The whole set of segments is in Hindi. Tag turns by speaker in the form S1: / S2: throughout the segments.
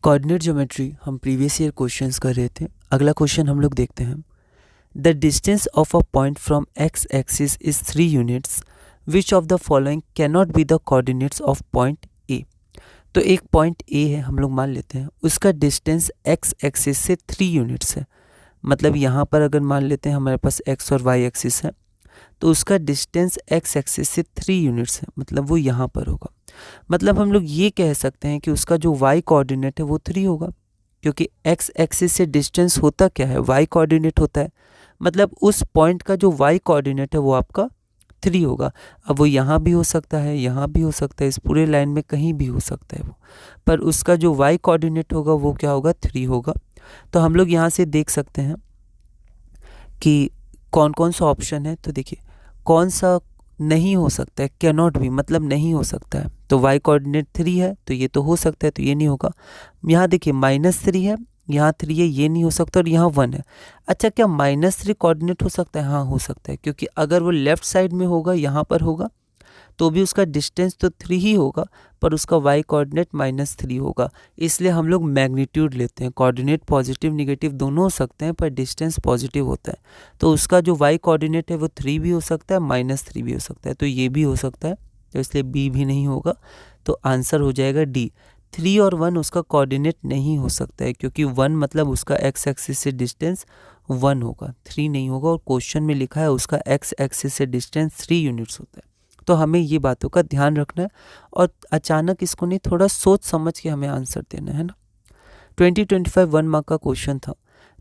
S1: कोऑर्डिनेट ज्योमेट्री हम प्रीवियस ईयर क्वेश्चंस कर रहे थे। अगला क्वेश्चन हम लोग देखते हैं। The distance of a point from X axis is 3 units, which of the following can not be the coordinates of point A. तो एक पॉइंट ए है, हम लोग मान लेते हैं, उसका डिस्टेंस एक्स एक्सिस से 3 यूनिट्स है। मतलब यहाँ पर अगर मान लेते हैं हमारे पास एक्स और वाई एक्सिस है, तो उसका डिस्टेंस एक्स एक्सिस से 3 यूनिट्स है, मतलब वो यहाँ पर होगा। मतलब हम लोग ये कह सकते हैं कि उसका जो वाई कोऑर्डिनेट है वो 3 होगा, क्योंकि एक्स एक्सिस से डिस्टेंस होता क्या है, वाई कोऑर्डिनेट होता है। मतलब उस पॉइंट का जो वाई कोऑर्डिनेट है वो आपका 3 होगा। अब वो यहाँ भी हो सकता है, यहाँ भी हो सकता है, इस पूरे लाइन में कहीं भी हो सकता है वो, पर उसका जो वाई कोऑर्डिनेट होगा वो क्या होगा, 3 होगा। तो हम लोग यहाँ से देख सकते हैं कि कौन कौन सा ऑप्शन है। तो देखिए कौन सा नहीं हो सकता है, कैन नॉट भी मतलब नहीं हो सकता है। तो वाई कोऑर्डिनेट 3 है तो ये तो हो सकता है, तो ये नहीं होगा। यहाँ देखिए -3 है, यहाँ 3 है, ये नहीं हो सकता, और यहाँ 1 है। अच्छा, क्या -3 कोऑर्डिनेट हो सकता है? हाँ हो सकता है, क्योंकि अगर वो लेफ्ट साइड में होगा, यहाँ पर होगा, तो भी उसका डिस्टेंस तो 3 ही होगा, पर उसका वाई कोऑर्डिनेट -3 होगा। इसलिए हम लोग मैग्नीट्यूड लेते हैं। कोऑर्डिनेट पॉजिटिव निगेटिव दोनों हो सकते हैं, पर डिस्टेंस पॉजिटिव होता है। तो उसका जो वाई कोऑर्डिनेट है वो 3 भी हो सकता है, -3 भी हो सकता है, तो ये भी हो सकता है, तो इसलिए बी भी नहीं होगा। तो आंसर हो जाएगा डी। 3 और 1 उसका कोऑर्डिनेट नहीं हो सकता है, क्योंकि 1 मतलब उसका एक्स एक्सिस से डिस्टेंस 1 होगा, 3 नहीं होगा। और क्वेश्चन में लिखा है उसका एक्स एक्सिस से डिस्टेंस 3 यूनिट्स होता है। तो हमें ये बातों का ध्यान रखना है, और अचानक इसको नहीं, थोड़ा सोच समझ के हमें आंसर देना है ना। 2025 1 मार्क का क्वेश्चन था।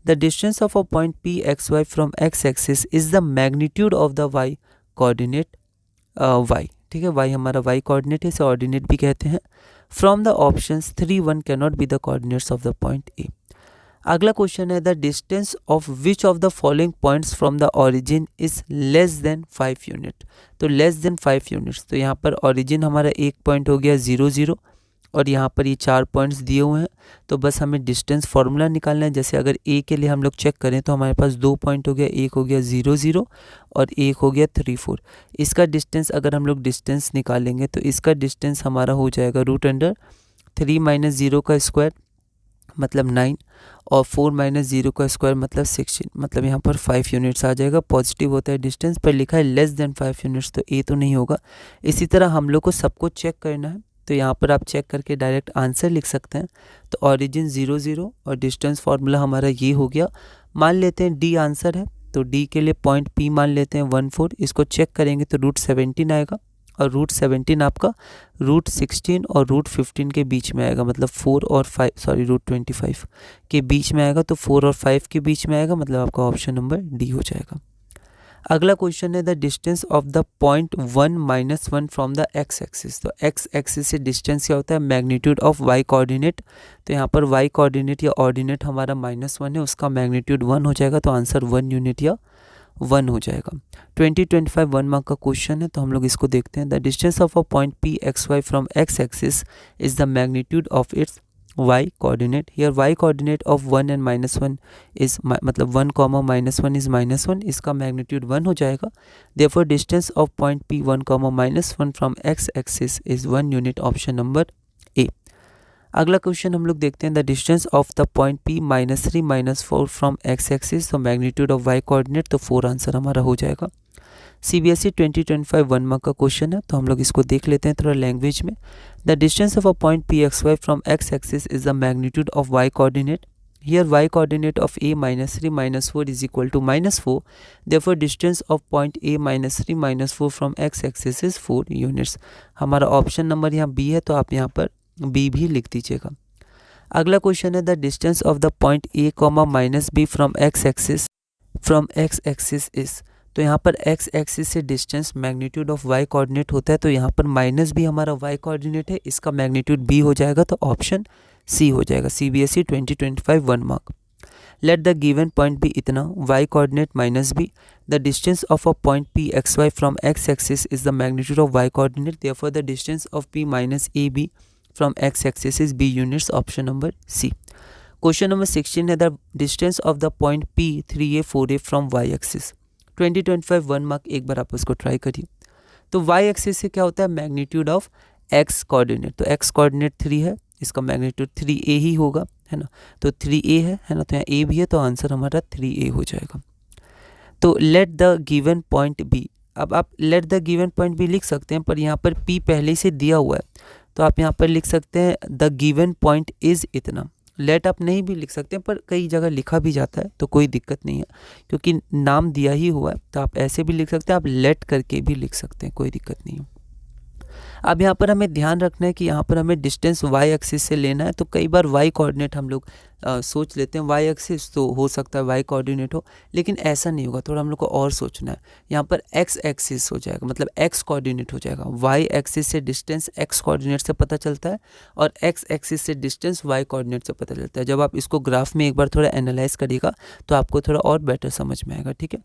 S1: The distance of a point P X Y from X axis is the magnitude of the Y coordinate Y. ठीक है, वाई हमारा वाई कोऑर्डिनेट है, इसे ऑर्डिनेट भी कहते हैं। From the options 3 1 can not be the coordinates of the point A. अगला क्वेश्चन है the distance of which of the following points from the origin is less than 5 unit. तो लेस देन 5 यूनिट्स, तो यहाँ पर ऑरिजिन हमारा एक पॉइंट हो गया 0 0, और यहाँ पर ये 4 पॉइंट्स दिए हुए हैं। तो बस हमें डिस्टेंस फार्मूला निकालना है। जैसे अगर ए के लिए हम लोग चेक करें तो हमारे पास 2 पॉइंट हो गया, एक हो गया 0 0 और एक हो गया 3 4। इसका डिस्टेंस अगर हम लोग डिस्टेंस निकालेंगे तो इसका डिस्टेंस हमारा हो जाएगा √3 - 0 का स्क्वायर मतलब 9, और 4 - 0 का स्क्वायर मतलब 16, मतलब यहाँ पर 5 यूनिट्स आ जाएगा। पॉजिटिव होता है डिस्टेंस, पर लिखा है लेस देन 5 यूनिट्स, तो ए तो नहीं होगा। इसी तरह हम लोग को सबको चेक करना है, तो यहाँ पर आप चेक करके डायरेक्ट आंसर लिख सकते हैं। तो ऑरिजिन 0 0 और डिस्टेंस फार्मूला हमारा ये हो गया। मान लेते हैं डी आंसर है, तो डी के लिए पॉइंट पी मान लेते हैं 1 4। इसको चेक करेंगे तो √17 आएगा, और √17 आपका √16 और √15 के बीच में आएगा, मतलब 4 और 5 सॉरी √25 के बीच में आएगा। तो 4 और 5 के बीच में आएगा, मतलब आपका ऑप्शन नंबर डी हो जाएगा। अगला क्वेश्चन है the distance of the point 1 - 1 from the x axis. तो एक्स एक्सिस से डिस्टेंस क्या होता है, मैग्नीट्यूड ऑफ वाई कोऑर्डिनेट। तो यहाँ पर वाई कोऑर्डिनेट या ऑर्डिनेट हमारा -1 है, उसका मैग्नीट्यूड 1 हो जाएगा, तो आंसर 1 यूनिट या 1 हो जाएगा। 2025 1 मार्क का क्वेश्चन है, तो हम लोग इसको देखते हैं। The distance of a point P X Y from X axis is the magnitude of its y coordinate. Here y coordinate of 1 and -1 is मतलब 1, -1 is -1, इसका मैग्नीट्यूड 1 हो जाएगा। Therefore distance of point P 1, -1 from x axis is 1 unit, option number A. अगला क्वेश्चन हम लोग देखते हैं। The distance of the point P -3 - 4 from x axis, तो मैग्नीट्यूड ऑफ y कोऑर्डिनेट, तो 4 आंसर हमारा हो जाएगा। CBSE 2025 1 मार्क का क्वेश्चन है, तो हम लोग इसको देख लेते हैं थोड़ा लैंग्वेज में। The distance of a point P X Y from X axis is the magnitude of Y coordinate. Here Y coordinate of a -3 - 4 is equal to -4। Therefore distance of point a -3 - 4 from X axis is 4 units. हमारा ऑप्शन नंबर यहाँ बी है, तो आप यहाँ पर बी भी लिख दीजिएगा। अगला क्वेश्चन है the distance of the point a, -b from X axis is. तो यहाँ पर x एक्सिस से distance magnitude of y coordinate होता है, तो यहाँ पर -b हमारा y कोऑर्डिनेट है, इसका मैग्नीट्यूड b हो जाएगा, तो ऑप्शन सी हो जाएगा। CBSE 2025 1 mark. Let the given point B इतना, y coordinate -b। The distance of a point p X Y from x axis is the magnitude of y coordinate. Therefore the distance of p - ab from x axis is b units, option number C. Question number 16 है the distance of the point p 3a 4a from y axis. 2025 1 mark, एक बार आप उसको ट्राई करिए। तो y एक्सिस से क्या होता है, मैग्नीट्यूड ऑफ x कोऑर्डिनेट। तो x कोऑर्डिनेट 3 है, इसका मैग्नीट्यूड 3a ही होगा, है ना। तो 3a है ना, तो यहाँ a भी है, तो आंसर हमारा 3a हो जाएगा। तो let the given point B, अब आप let the given point B लिख सकते हैं, पर यहाँ पर p पहले से दिया हुआ है, तो आप यहाँ पर लिख सकते हैं द गिवन पॉइंट इज़ इतना। लेट आप नहीं भी लिख सकते हैं, पर कई जगह लिखा भी जाता है, तो कोई दिक्कत नहीं है, क्योंकि नाम दिया ही हुआ है, तो आप ऐसे भी लिख सकते हैं, आप लेट करके भी लिख सकते हैं, कोई दिक्कत नहीं है। अब यहाँ पर हमें ध्यान रखना है कि यहाँ पर हमें डिस्टेंस वाई एक्सिस से लेना है, तो कई बार वाई कोऑर्डिनेट हम लोग सोच लेते हैं वाई एक्सिस, तो हो सकता है वाई कोऑर्डिनेट हो, लेकिन ऐसा नहीं होगा, थोड़ा हम लोग को और सोचना है। यहाँ पर एक्स एक्सिस हो जाएगा, मतलब एक्स कोऑर्डिनेट हो जाएगा। वाई एक्सिस से डिस्टेंस एक्स कोऑर्डिनेट से पता चलता है, और एक्स एक्सिस से डिस्टेंस वाई कोऑर्डिनेट से पता चलता है। जब आप इसको ग्राफ में एक बार थोड़ा एनालाइज करिएगा तो आपको थोड़ा और बेटर समझ में आएगा, ठीक है।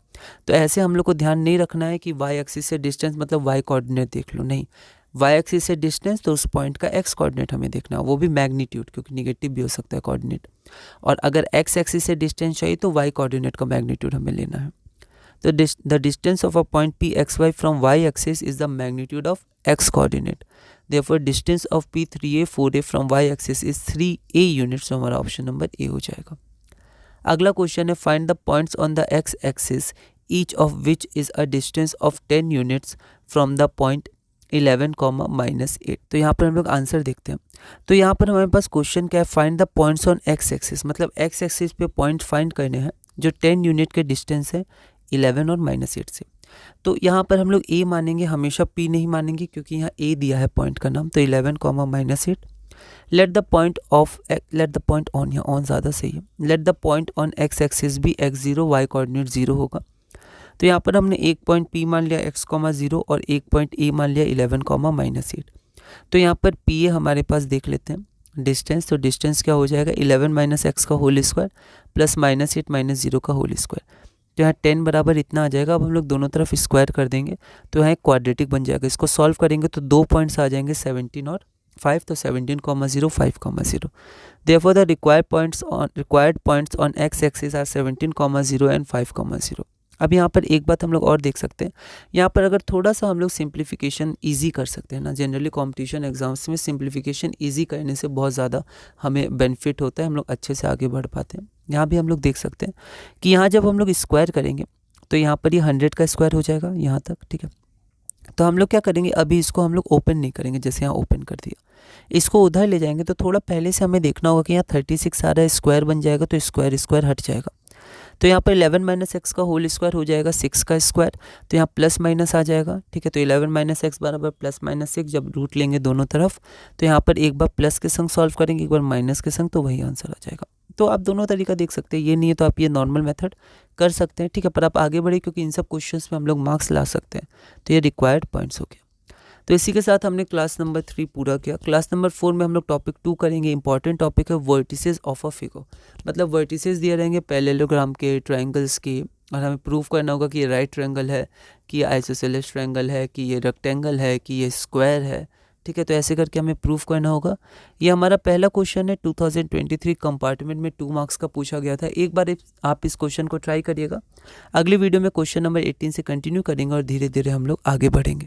S1: तो ऐसे हम लोग को ध्यान नहीं रखना है कि वाई एक्सिस से डिस्टेंस मतलब वाई कोऑर्डिनेट देख लो, नहीं, वाई एक्सिस से डिस्टेंस तो उस पॉइंट का एक्स कोऑर्डिनेट हमें देखना है, वो भी मैग्नीट्यूड, क्योंकि निगेटिव भी हो सकता है कोऑर्डिनेट। और अगर एक्स एक्सिस से डिस्टेंस चाहिए तो वाई कोऑर्डिनेट का मैग्नीट्यूड हमें लेना है। तो the distance of a point P X Y from Y axis is the magnitude of X coordinate. Therefore distance of P 3a 4a from Y axis is 3a units, तो हमारा ऑप्शन नंबर ए हो जाएगा। अगला क्वेश्चन है find the points on the x axis each of which is a distance of 10 units from the point 11, -8। तो यहाँ पर हम लोग आंसर देखते हैं। तो यहाँ पर हमारे पास क्वेश्चन क्या है, find the points on x axis, मतलब एक्स एक्सिस पे पॉइंट फाइंड करने हैं जो 10 यूनिट के डिस्टेंस है 11 और -8 से। तो यहाँ पर हम लोग ए मानेंगे, हमेशा पी नहीं मानेंगे, क्योंकि यहाँ ए दिया है पॉइंट का नाम। तो 11, -8। लेट द पॉइंट ऑन, यहाँ ऑन ज़्यादा सही है। Let the point on x axis भी x0 y कोऑर्डिनेट 0 होगा। तो यहाँ पर हमने एक पॉइंट P मान लिया x,0 और एक पॉइंट A मान लिया 11, -8। तो यहाँ पर PA हमारे पास देख लेते हैं डिस्टेंस। तो डिस्टेंस क्या हो जाएगा, 11 - x का होल स्क्वायर प्लस -8 - 0 का होल स्क्वायर। तो यहाँ 10 बराबर इतना आ जाएगा। अब हम लोग दोनों तरफ स्क्वायर कर देंगे तो यहाँ एक क्वाड्रेटिक बन जाएगा। इसको सॉल्व करेंगे तो 2 पॉइंट्स आ जाएंगे 17 और 5, तो 17,0 5,0। Therefore the required points on x axis are 17,0 and 5,0। अब यहाँ पर एक बात हम लोग और देख सकते हैं, यहाँ पर अगर थोड़ा सा हम लोग सिंप्लीफिकेशन इजी कर सकते हैं ना, जनरली कॉम्पिटिशन एग्जाम्स में सिंप्लीफिकेशन इजी करने से बहुत ज़्यादा हमें बेनिफिट होता है, हम लोग अच्छे से आगे बढ़ पाते हैं। यहाँ भी हम लोग देख सकते हैं कि यहाँ जब हम लोग स्क्वायर करेंगे तो यहाँ पर ये 100 का स्क्वायर हो जाएगा यहाँ तक, ठीक है। तो हम लोग क्या करेंगे, अभी इसको हम लोग ओपन नहीं करेंगे, जैसे यहाँ ओपन कर दिया, इसको उधर ले जाएंगे। तो थोड़ा पहले से हमें देखना होगा कि यहाँ 36 आ रहा है, स्क्वायर बन जाएगा तो स्क्वायर हट जाएगा। तो यहाँ पर 11 - x का होल स्क्वायर हो जाएगा 6 का स्क्वायर, तो यहाँ प्लस माइनस आ जाएगा, ठीक है। तो 11 - x बराबर +-6, जब रूट लेंगे दोनों तरफ तो यहाँ पर एक बार प्लस के संग सॉल्व करेंगे, एक बार माइनस के संग, तो वही आंसर आ जाएगा। तो आप दोनों तरीका देख सकते हैं, ये नहीं है तो आप ये नॉर्मल मेथड कर सकते हैं, ठीक है। पर आप आगे बढ़े क्योंकि इन सब क्वेश्चंस में हम लोग मार्क्स ला सकते हैं, तो ये रिक्वायर्ड पॉइंट्स हो गया। तो इसी के साथ हमने क्लास नंबर 3 पूरा किया। क्लास नंबर 4 में हम लोग टॉपिक 2 करेंगे। इंपॉर्टेंट टॉपिक है वर्टिसेस ऑफ अ फिगर, मतलब वर्टिसेस दिए रहेंगे पैरेललोग्राम के, ट्रायंगल्स के, और हमें प्रूफ करना होगा कि ये राइट ट्रायंगल है, कि ये आइसोसेलेस ट्रायंगल है, कि ये रेक्टेंगल है, कि ये स्क्वायर है, ठीक है। तो ऐसे करके हमें प्रूफ करना होगा। ये हमारा पहला क्वेश्चन है, 2023 कंपार्टमेंट में 2 मार्क्स का पूछा गया था। एक बार आप इस क्वेश्चन को ट्राई करिएगा। अगली वीडियो में क्वेश्चन नंबर 18 से कंटिन्यू करेंगे और धीरे धीरे हम लोग आगे बढ़ेंगे।